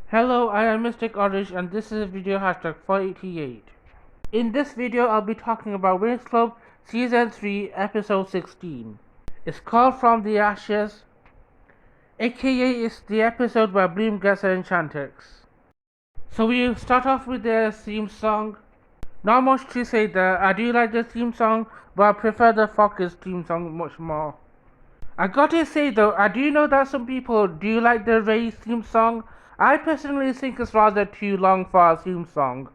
Hello, I am Mystic Orange and this is video hashtag 488. In this video, I'll be talking about Winx Club Season 3 Episode 16. It's called From the Ashes, aka it's the episode where Bloom gets her Enchantix. So we start off with the theme song. Not much to say there, I do like the theme song, but I prefer the Focus theme song much more. I gotta say though, I do know that some people do like the Ray theme song. I personally think it's rather too long for a theme song.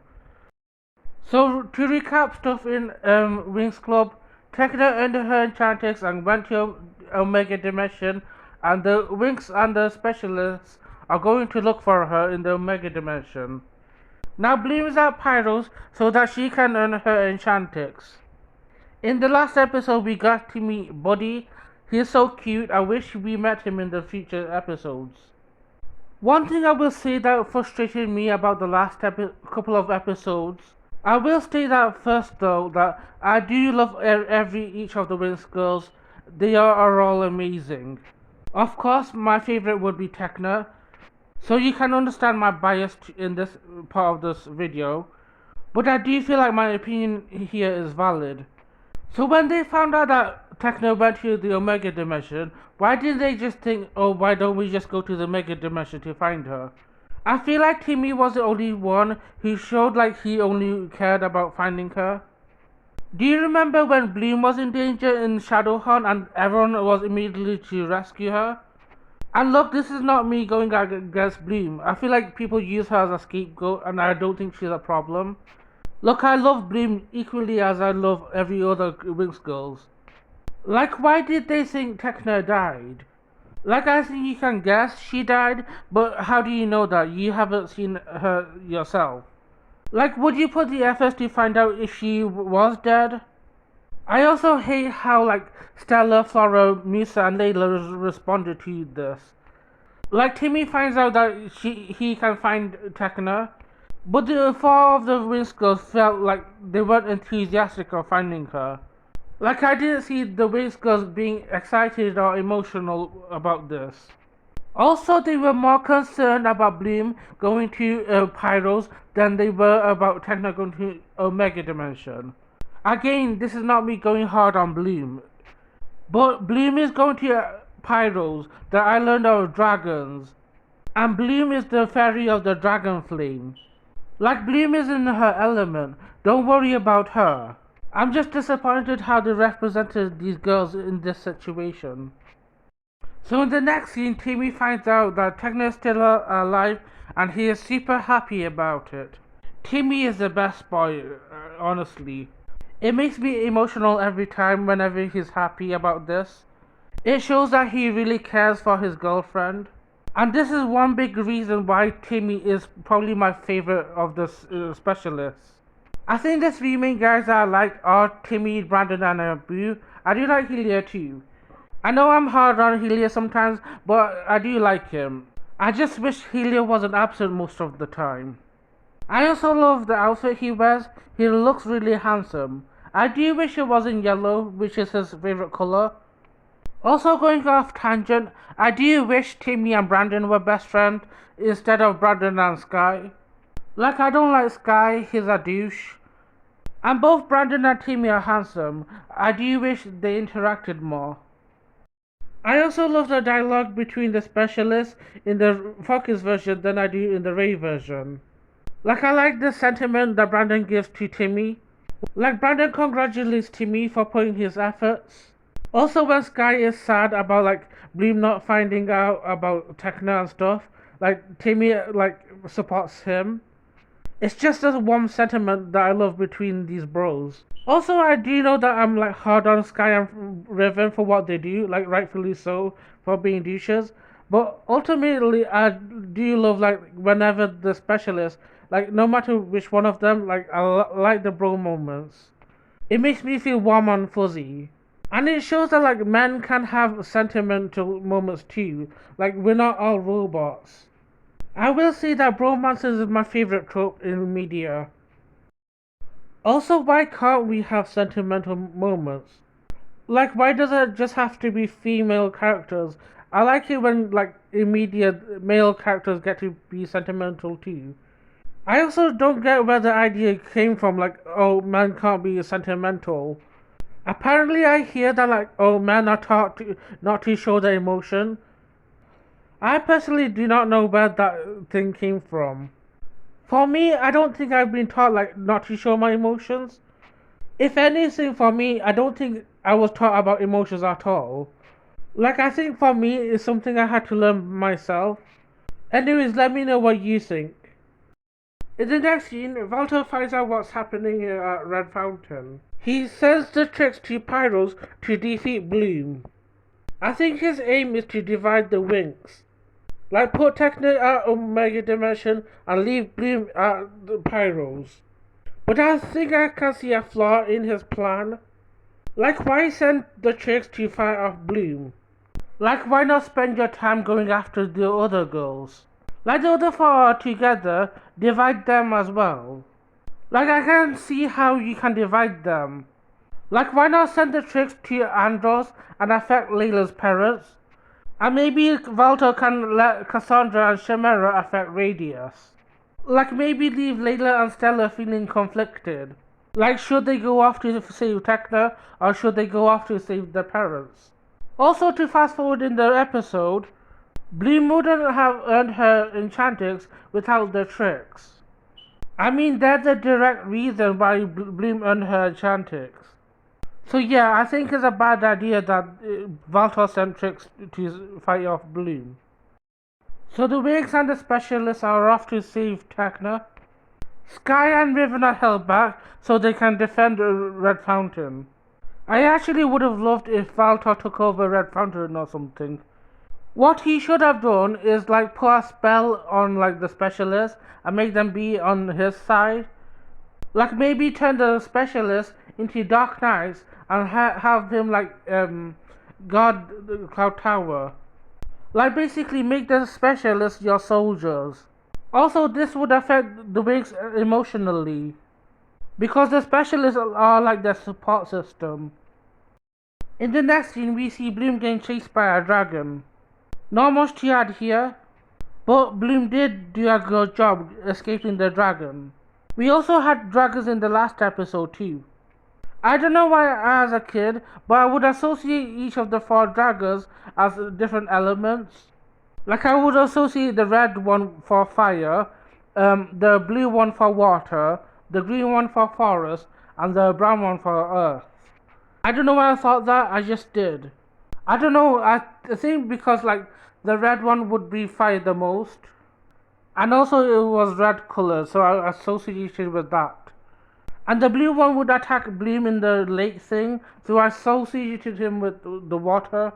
So to recap stuff in Winx Club, Tekna earned her Enchantix and went to Omega Dimension, and the Winx and the Specialists are going to look for her in the Omega Dimension. Now Bloom is at Pyro's so that she can earn her Enchantix. In the last episode we got to meet Buddy. He is so cute, I wish we met him in the future episodes. One thing I will say that frustrated me about the last couple of episodes, I will state that first though, that I do love each of the Winx girls. They are all amazing. Of course, my favorite would be Tekna, so you can understand my bias in this part of this video, but I do feel like my opinion here is valid. So when they found out that Tekna went to the Omega Dimension, why didn't they just think, oh, why don't we just go to the Mega Dimension to find her? I feel like Timmy was the only one who showed like he only cared about finding her. Do you remember when Bloom was in danger in Shadowhunt and everyone was immediately to rescue her? And look, this is not me going against Bloom. I feel like people use her as a scapegoat and I don't think she's a problem. Look, I love Bloom equally as I love every other Winx girls. Like, why did they think Tekna died? Like, I think you can guess she died, but how do you know that? You haven't seen her yourself. Like, would you put the efforts to find out if she was dead? I also hate how, like, Stella, Flora, Misa, and Layla responded to this. Like, Timmy finds out that he can find Tekna, but the four of the Winx girls felt like they weren't enthusiastic of finding her. Like, I didn't see the Winx girls being excited or emotional about this. Also, they were more concerned about Bloom going to Pyro's than they were about Tekna going to Omega Dimension. Again, this is not me going hard on Bloom, but Bloom is going to Pyro's, the island of dragons, and Bloom is the fairy of the dragon flame. Like, Bloom is in her element, don't worry about her. I'm just disappointed how they represented these girls in this situation. So in the next scene, Timmy finds out that Tekna is still alive and he is super happy about it. Timmy is the best boy, honestly. It makes me emotional every time whenever he's happy about this. It shows that he really cares for his girlfriend. And this is one big reason why Timmy is probably my favorite of the specialists. I think the three main guys that I like are Timmy, Brandon, and Abu. I do like Helia too. I know I'm hard on Helia sometimes, but I do like him. I just wish Helia wasn't absent most of the time. I also love the outfit he wears. He looks really handsome. I do wish it was in yellow, which is his favorite color. Also, going off tangent, I do wish Timmy and Brandon were best friends instead of Brandon and Sky. Like, I don't like Sky, he's a douche. And both Brandon and Timmy are handsome. I do wish they interacted more. I also love the dialogue between the specialists in the Focus version than I do in the Ray version. Like, I like the sentiment that Brandon gives to Timmy. Like, Brandon congratulates Timmy for putting his efforts. Also, when Sky is sad about like Bloom not finding out about Tekna and stuff, like Timmy like supports him. It's just a warm sentiment that I love between these bros. Also, I do know that I'm like hard on Sky and Riven for what they do, like rightfully so, for being douches. But ultimately, I do love like whenever the specialists, like no matter which one of them, like I like the bro moments. It makes me feel warm and fuzzy. And it shows that like men can have sentimental moments too. Like, we're not all robots. I will say that bromance is my favorite trope in media. Also, why can't we have sentimental moments? Like, why does it just have to be female characters I like it when like immediate male characters get to be sentimental too. I also don't get where the idea came from, like, oh, men can't be sentimental. Apparently, I hear that, like, oh, men are taught not to show their emotion. I personally do not know where that thing came from. For me, I don't think I've been taught, like, not to show my emotions. If anything, for me, I don't think I was taught about emotions at all. Like, I think for me, it's something I had to learn myself. Anyways, let me know what you think. In the next scene, Walter finds out what's happening here at Red Fountain. He sends the tricks to Pyros to defeat Bloom. I think his aim is to divide the Winx. Like put Techno at Omega Dimension and leave Bloom at the Pyros. But I think I can see a flaw in his plan. Like why send the tricks to fight off Bloom? Like why not spend your time going after the other girls? Like the other four are together, divide them as well. Like I can see how you can divide them. Like why not send the tricks to Andros and affect Layla's parents? And maybe Valto can let Cassandra and Chimera affect Radius. Like maybe leave Layla and Stella feeling conflicted. Like should they go off to save Techna or should they go off to save their parents? Also to fast forward in the episode, Bloom wouldn't have earned her Enchantix without the tricks. I mean, that's a direct reason why Bloom earned her Enchantix. So yeah, I think it's a bad idea that Valtor sent tricks to fight off Bloom. So the Winx and the Specialists are off to save Techna. Sky and Riven are held back so they can defend Red Fountain. I actually would have loved if Valtor took over Red Fountain or something. What he should have done is like put a spell on like the Specialists and make them be on his side. Like maybe turn the Specialists into Dark Knights and have him like guard the Cloud Tower. Like basically make the Specialists your soldiers. Also this would affect the Winx emotionally. Because the Specialists are like their support system. In the next scene we see Bloom getting chased by a dragon. Not much to add here, but Bloom did do a good job escaping the dragon. We also had dragons in the last episode too. I don't know why as a kid, but I would associate each of the 4 dragons as different elements. Like I would associate the red one for fire, the blue one for water, the green one for forest, and the brown one for earth. I don't know why I thought that, I just did. I don't know, I think because like the red one would be fire the most. And also it was red color, so I associated with that. And the blue one would attack Bloom in the lake thing, so I associated him with the water.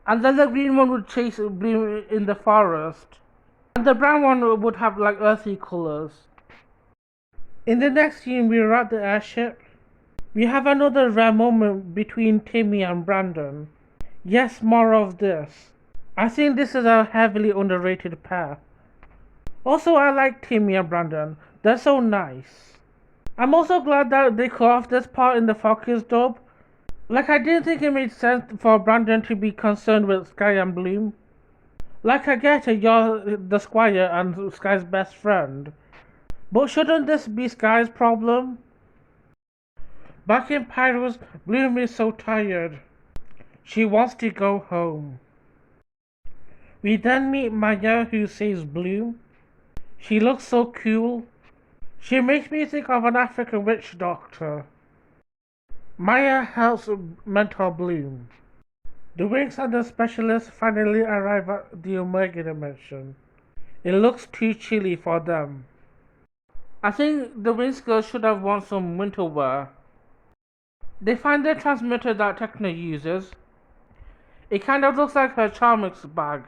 And then the green one would chase Bloom in the forest. And the brown one would have like earthy colors. In the next scene we are at the airship. We have another rare moment between Timmy and Brandon. Yes, more of this. I think this is a heavily underrated pair. Also, I like Timmy and Brandon. They're so nice. I'm also glad that they cut off this part in the Focus dub. Like, I didn't think it made sense for Brandon to be concerned with Sky and Bloom. Like, I get it, you're the Squire and Sky's best friend. But shouldn't this be Sky's problem? Back in Pyros, Bloom is so tired. She wants to go home. We then meet Maya who saves Bloom. She looks so cool. She makes me think of an African witch doctor. Maya helps mentor Bloom. The Winx and the Specialists finally arrive at the Omega Dimension. It looks too chilly for them. I think the Winx girls should have worn some winter wear. They find the transmitter that Techna uses. It kind of looks like her Charmix bag.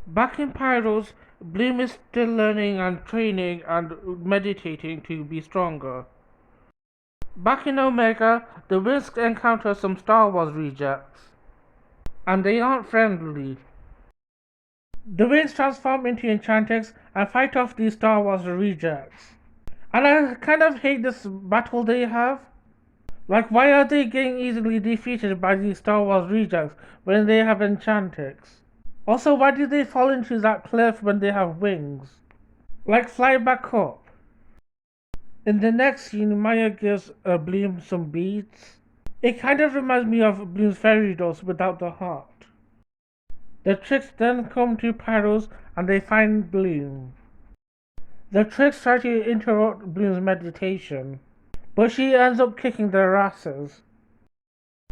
Back in Pyros, Bloom is still learning and training and meditating to be stronger. Back in Omega, the Winx encounter some Star Wars rejects. And they aren't friendly. The Winx transform into Enchantix and fight off these Star Wars rejects. And I kind of hate this battle they have. Like, why are they getting easily defeated by these Star Wars rejects when they have Enchantix? Also, why did they fall into that cliff when they have wings? Like, fly back up. In the next scene, Maya gives Bloom some beads. It kind of reminds me of Bloom's fairy dust without the heart. The tricks then come to Pyros and they find Bloom. The tricks try to interrupt Bloom's meditation, but she ends up kicking their asses.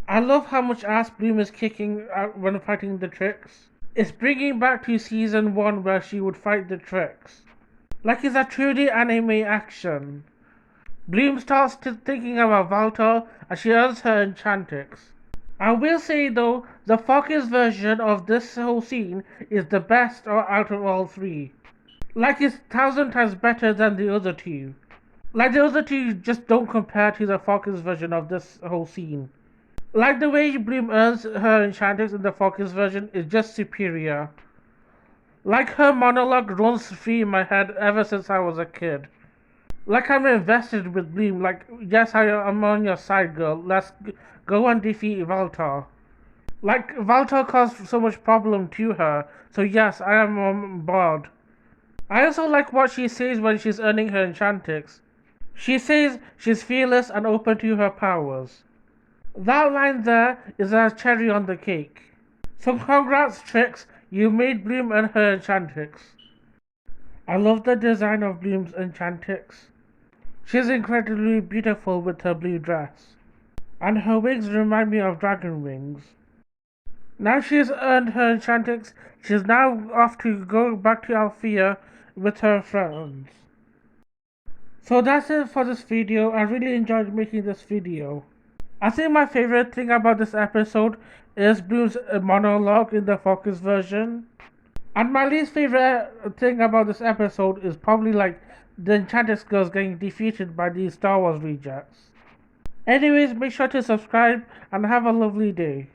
I love how much ass Bloom is kicking when fighting the tricks. It's bringing back to season 1 where she would fight the tricks. Like it's a 2D anime action. Bloom starts thinking about Valtor and she earns her Enchantix. I will say though, the Focus version of this whole scene is the best out of all 3. Like it's 1,000 times better than the other 2. Like the other 2 just don't compare to the Focus version of this whole scene. Like the way Bloom earns her Enchantix in the Focus version is just superior. Like her monologue runs free in my head ever since I was a kid. Like I'm invested with Bloom, like yes I'm on your side girl, let's go and defeat Valtor. Like Valtor caused so much problem to her, so yes I am on board. I also like what she says when she's earning her Enchantix. She says she's fearless and open to her powers. That line there is a cherry on the cake. So congrats Trix, you made Bloom earn her Enchantix. I love the design of Bloom's Enchantix. She's incredibly beautiful with her blue dress. And her wings remind me of dragon wings. Now she's earned her Enchantix, she's now off to go back to Althea with her friends. So that's it for this video. I really enjoyed making this video. I think my favorite thing about this episode is Bloom's monologue in the Focus version. And my least favorite thing about this episode is probably like the Enchantix girls getting defeated by these Star Wars rejects. Anyways, make sure to subscribe and have a lovely day.